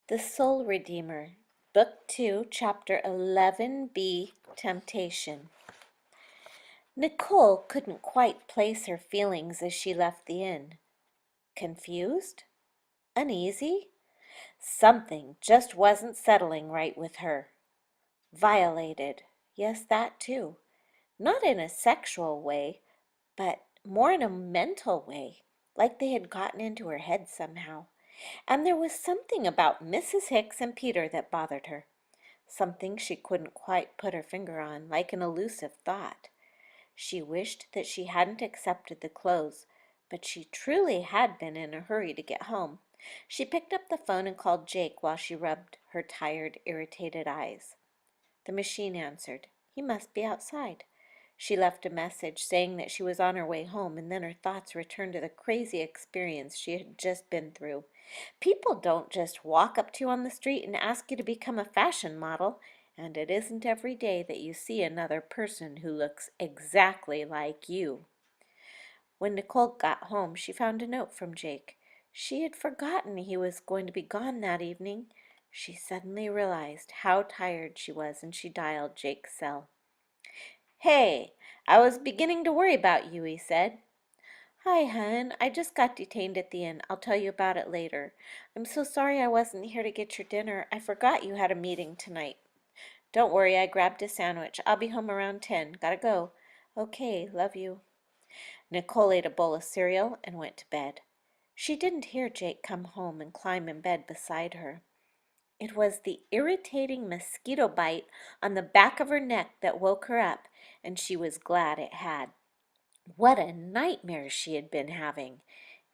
The Soul Redeemer, Book 2, Chapter 11b, Temptation. Nicole couldn't quite place her feelings as she left the inn. Confused? Uneasy? Something just wasn't settling right with her. Violated. Yes, that too. Not in a sexual way, but more in a mental way, like they had gotten into her head somehow. And there was something about Mrs. Hicks and Peter that bothered her. Something she couldn't quite put her finger on, like an elusive thought. She wished that she hadn't accepted the clothes, but she truly had been in a hurry to get home. She picked up the phone and called Jake while she rubbed her tired, irritated eyes. The machine answered. He must be outside. She left a message saying that she was on her way home, and then her thoughts returned to the crazy experience she had just been through. People don't just walk up to you on the street and ask you to become a fashion model, and it isn't every day that you see another person who looks exactly like you. When Nicole got home, she found a note from Jake. She had forgotten he was going to be gone that evening. She suddenly realized how tired she was, and she dialed Jake's cell. "Hey, I was beginning to worry about you," he said. "Hi, hun. I just got detained at the inn. I'll tell you about it later. I'm so sorry I wasn't here to get your dinner. I forgot you had a meeting tonight." "Don't worry, I grabbed a sandwich. I'll be home around 10. Gotta go." "Okay, love you." Nicole ate a bowl of cereal and went to bed. She didn't hear Jake come home and climb in bed beside her. It was the irritating mosquito bite on the back of her neck that woke her up, and she was glad it had. What a nightmare she had been having!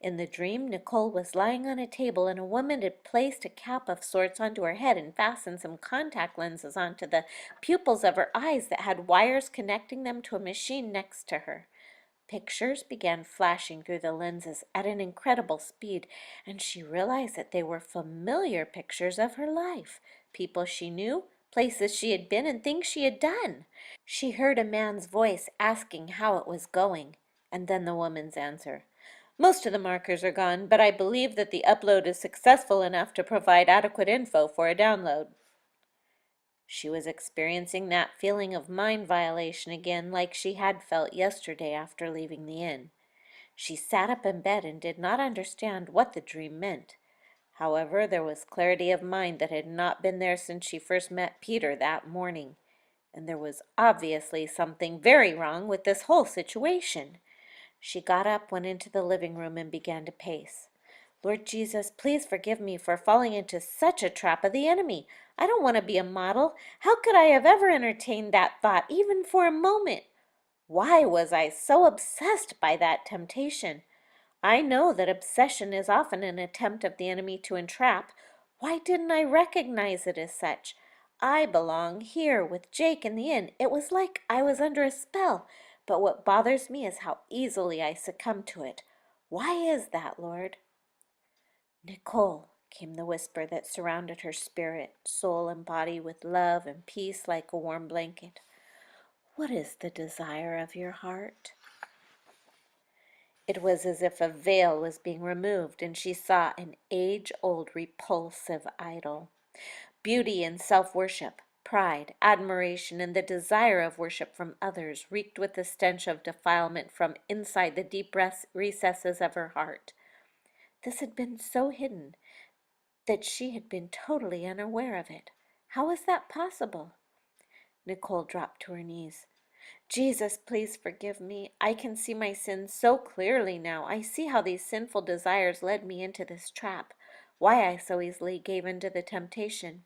In the dream, Nicole was lying on a table, and a woman had placed a cap of sorts onto her head and fastened some contact lenses onto the pupils of her eyes that had wires connecting them to a machine next to her. Pictures began flashing through the lenses at an incredible speed, and she realized that they were familiar pictures of her life, people she knew, places she had been, and things she had done. She heard a man's voice asking how it was going, and then the woman's answer. "Most of the markers are gone, but I believe that the upload is successful enough to provide adequate info for a download." She was experiencing that feeling of mind violation again, like she had felt yesterday after leaving the inn. She sat up in bed and did not understand what the dream meant. However, there was clarity of mind that had not been there since she first met Peter that morning, and there was obviously something very wrong with this whole situation. She got up, went into the living room, and began to pace. "Lord Jesus, please forgive me for falling into such a trap of the enemy. I don't want to be a model. How could I have ever entertained that thought, even for a moment? Why was I so obsessed by that temptation? I know that obsession is often an attempt of the enemy to entrap. Why didn't I recognize it as such? I belong here with Jake in the inn. It was like I was under a spell. But what bothers me is how easily I succumb to it. Why is that, Lord?" "Nicole," came the whisper that surrounded her spirit, soul, and body with love and peace like a warm blanket. "What is the desire of your heart?" It was as if a veil was being removed, and she saw an age-old repulsive idol. Beauty and self-worship, pride, admiration, and the desire of worship from others reeked with the stench of defilement from inside the deep recesses of her heart. This had been so hidden that she had been totally unaware of it. How was that possible? Nicole dropped to her knees. "Jesus, please forgive me. I can see my sins so clearly now. I see how these sinful desires led me into this trap, why I so easily gave in to the temptation.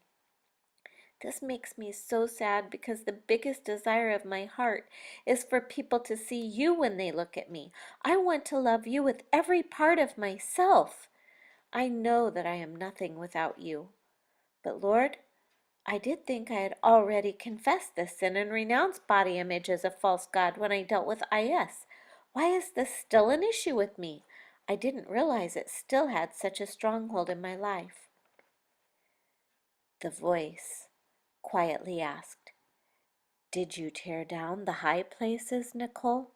This makes me so sad because the biggest desire of my heart is for people to see you when they look at me. I want to love you with every part of myself. I know that I am nothing without you. But Lord, I did think I had already confessed this sin and renounced body image as a false god when I dealt with IS. Why is this still an issue with me? I didn't realize it still had such a stronghold in my life." The voice quietly asked, "Did you tear down the high places, Nicole?"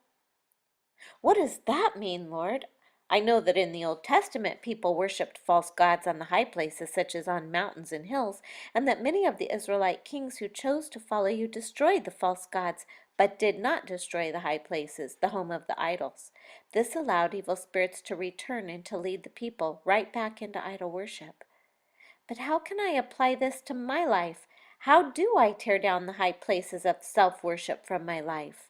"What does that mean, Lord? I know that in the Old Testament people worshipped false gods on the high places, such as on mountains and hills, and that many of the Israelite kings who chose to follow you destroyed the false gods, but did not destroy the high places, the home of the idols. This allowed evil spirits to return and to lead the people right back into idol worship. But how can I apply this to my life? How do I tear down the high places of self-worship from my life?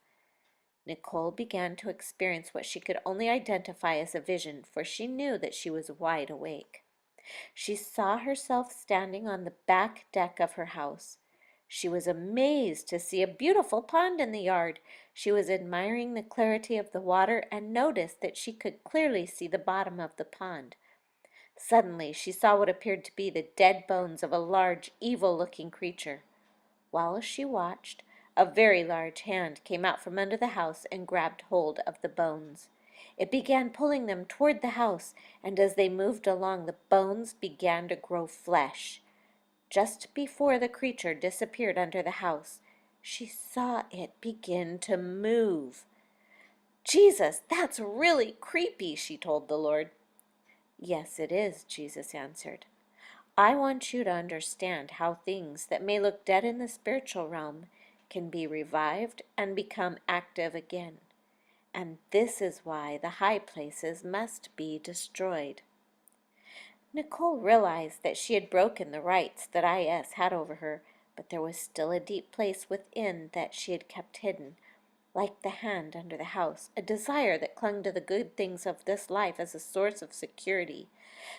Nicole began to experience what she could only identify as a vision, for she knew that she was wide awake. She saw herself standing on the back deck of her house. She was amazed to see a beautiful pond in the yard. She was admiring the clarity of the water and noticed that she could clearly see the bottom of the pond. Suddenly she saw what appeared to be the dead bones of a large, evil-looking creature. While she watched, a very large hand came out from under the house and grabbed hold of the bones. It began pulling them toward the house, and as they moved along, the bones began to grow flesh. Just before the creature disappeared under the house, she saw it begin to move. "Jesus, that's really creepy," she told the Lord. "Yes, it is," Jesus answered. "I want you to understand how things that may look dead in the spiritual realm can be revived and become active again. And this is why the high places must be destroyed." Nicole realized that she had broken the rights that IS had over her, but there was still a deep place within that she had kept hidden, like the hand under the house, a desire that clung to the good things of this life as a source of security.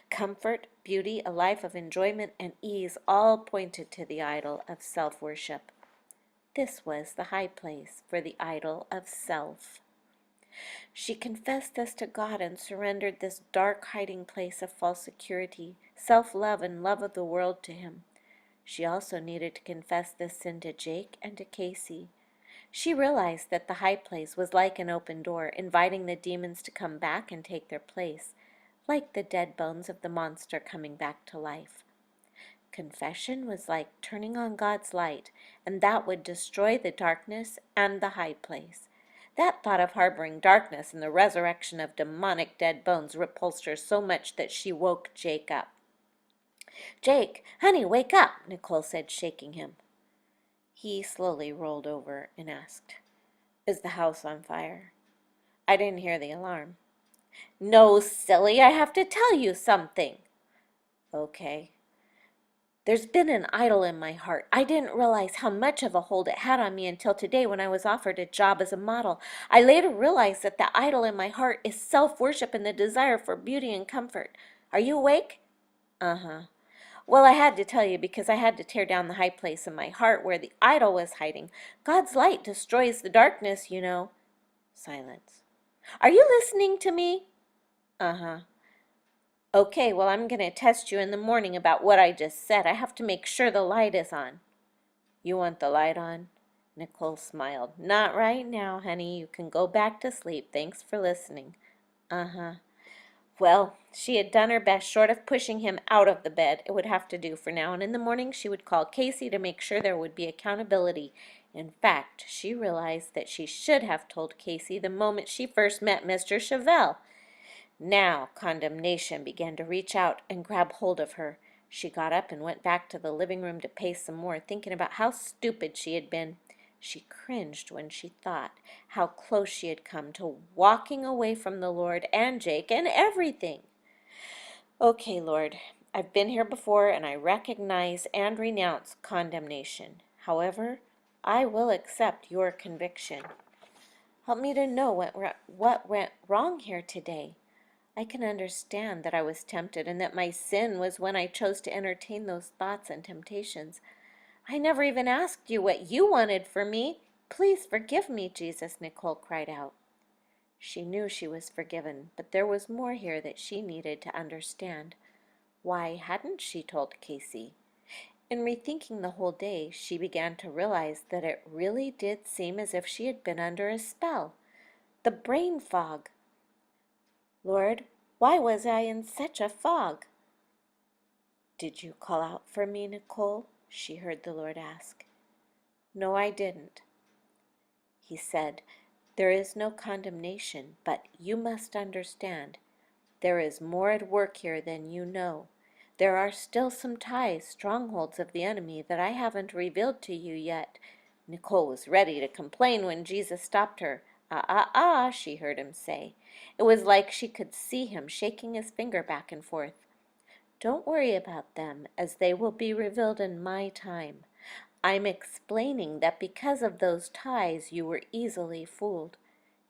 Comfort, beauty, a life of enjoyment and ease all pointed to the idol of self-worship. This was the high place for the idol of self. She confessed this to God and surrendered this dark hiding place of false security, self-love, and love of the world to Him. She also needed to confess this sin to Jake and to Casey. She realized that the high place was like an open door, inviting the demons to come back and take their place, like the dead bones of the monster coming back to life. Confession was like turning on God's light, and that would destroy the darkness and the high place. That thought of harboring darkness and the resurrection of demonic dead bones repulsed her so much that she woke Jake up. "Jake, honey, wake up," Nicole said, shaking him. He slowly rolled over and asked, "Is the house on fire?" "I didn't hear the alarm." "No, silly, I have to tell you something." "Okay." "There's been an idol in my heart. I didn't realize how much of a hold it had on me until today when I was offered a job as a model. I later realized that the idol in my heart is self-worship and the desire for beauty and comfort. Are you awake?" "Uh-huh." "Well, I had to tell you because I had to tear down the high place in my heart where the idol was hiding. God's light destroys the darkness, you know." Silence. "Are you listening to me?" "Uh-huh." "Okay, well, I'm going to test you in the morning about what I just said. I have to make sure the light is on." "You want the light on?" Nicole smiled. "Not right now, honey. You can go back to sleep. Thanks for listening." "Uh-huh." Well, she had done her best, short of pushing him out of the bed. It would have to do for now, and in the morning she would call Casey to make sure there would be accountability. In fact, she realized that she should have told Casey the moment she first met Mr. Chevelle. Now condemnation began to reach out and grab hold of her. She got up and went back to the living room to pace some more, thinking about how stupid she had been. She cringed when she thought how close she had come to walking away from the Lord and Jake and everything. "Okay, Lord, I've been here before and I recognize and renounce condemnation. However, I will accept your conviction. Help me to know what went wrong here today. I can understand that I was tempted and that my sin was when I chose to entertain those thoughts and temptations. I never even asked you what you wanted for me. Please forgive me, Jesus," Nicole cried out. She knew she was forgiven, but there was more here that she needed to understand. Why hadn't she told Casey? In rethinking the whole day, she began to realize that it really did seem as if she had been under a spell. The brain fog. Lord, why was I in such a fog? "Did you call out for me, Nicole?" she heard the Lord ask. "No, I didn't." He said, "There is no condemnation, but you must understand. There is more at work here than you know. There are still some ties, strongholds of the enemy that I haven't revealed to you yet." Nicole was ready to complain when Jesus stopped her. "Ah, ah, ah," she heard him say. It was like she could see him shaking his finger back and forth. "Don't worry about them, as they will be revealed in my time. I'm explaining that because of those ties you were easily fooled.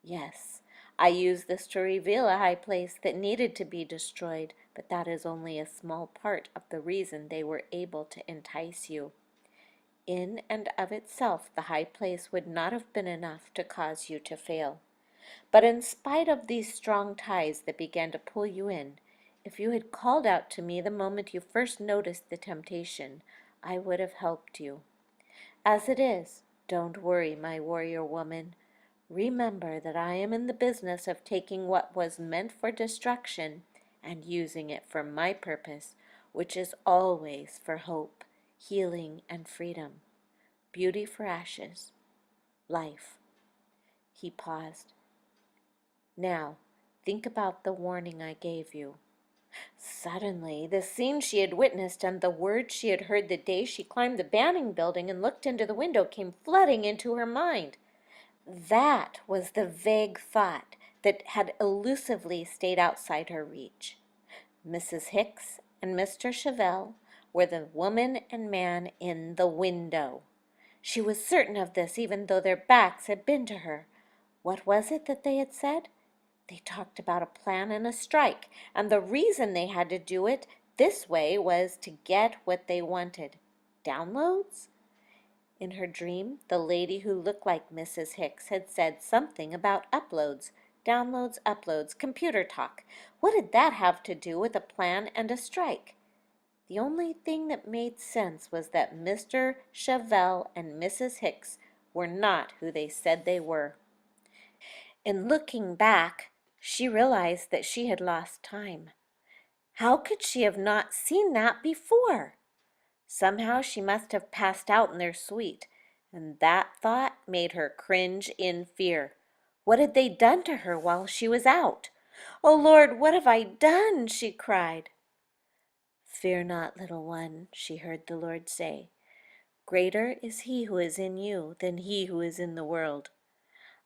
Yes, I used this to reveal a high place that needed to be destroyed, but that is only a small part of the reason they were able to entice you. In and of itself, the high place would not have been enough to cause you to fail. But in spite of these strong ties that began to pull you in, if you had called out to me the moment you first noticed the temptation, I would have helped you. As it is, don't worry, my warrior woman. Remember that I am in the business of taking what was meant for destruction and using it for my purpose, which is always for hope, healing, and freedom. Beauty for ashes, life." He paused. "Now, think about the warning I gave you." Suddenly, the scene she had witnessed and the words she had heard the day she climbed the Banning building and looked into the window came flooding into her mind. That was the vague thought that had elusively stayed outside her reach. Mrs. Hicks and Mr. Chevelle were the woman and man in the window. She was certain of this, even though their backs had been to her. What was it that they had said? They talked about a plan and a strike, and the reason they had to do it this way was to get what they wanted. Downloads? In her dream, the lady who looked like Mrs. Hicks had said something about uploads. Downloads, uploads, computer talk. What did that have to do with a plan and a strike? The only thing that made sense was that Mr. Chevelle and Mrs. Hicks were not who they said they were. In looking back, she realized that she had lost time. How could she have not seen that before? Somehow she must have passed out in their suite, and that thought made her cringe in fear. What had they done to her while she was out? "Oh, Lord, what have I done?" she cried. "Fear not, little one," she heard the Lord say. "Greater is he who is in you than he who is in the world.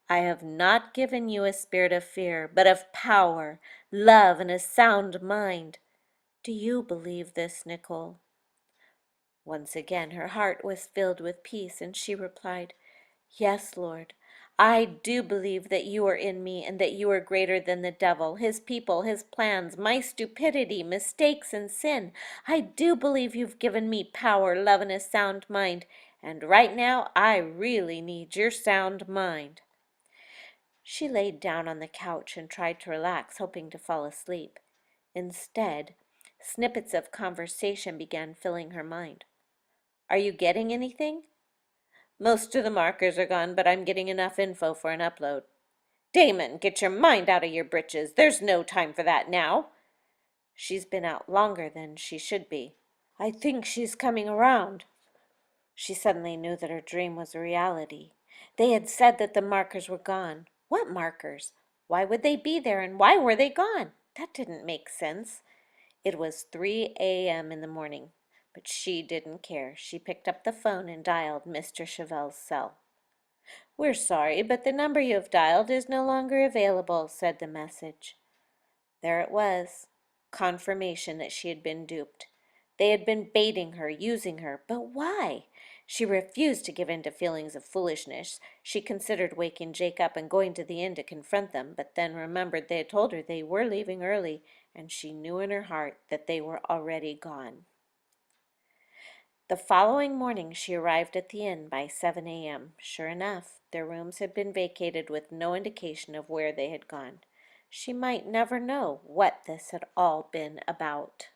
I have not given you a spirit of fear, but of power, love, and a sound mind. Do you believe this, Nicole?" Once again her heart was filled with peace, and she replied, "Yes, Lord, I do believe that you are in me and that you are greater than the devil, his people, his plans, my stupidity, mistakes, and sin. I do believe you've given me power, love, and a sound mind, and right now I really need your sound mind." She laid down on the couch and tried to relax, hoping to fall asleep. Instead, snippets of conversation began filling her mind. "Are you getting anything?" "Most of the markers are gone, but I'm getting enough info for an upload." "Damon, get your mind out of your britches. There's no time for that now." "She's been out longer than she should be." "I think she's coming around." She suddenly knew that her dream was a reality. They had said that the markers were gone. What markers? Why would they be there, and why were they gone? That didn't make sense. It was 3 a.m. in the morning, but she didn't care. She picked up the phone and dialed Mr. Chevelle's cell. "We're sorry, but the number you have dialed is no longer available," said the message. There it was, confirmation that she had been duped. They had been baiting her, using her, but why? She refused to give in to feelings of foolishness. She considered waking Jake up and going to the inn to confront them, but then remembered they had told her they were leaving early, and she knew in her heart that they were already gone. The following morning she arrived at the inn by 7 a.m. Sure enough, their rooms had been vacated with no indication of where they had gone. She might never know what this had all been about.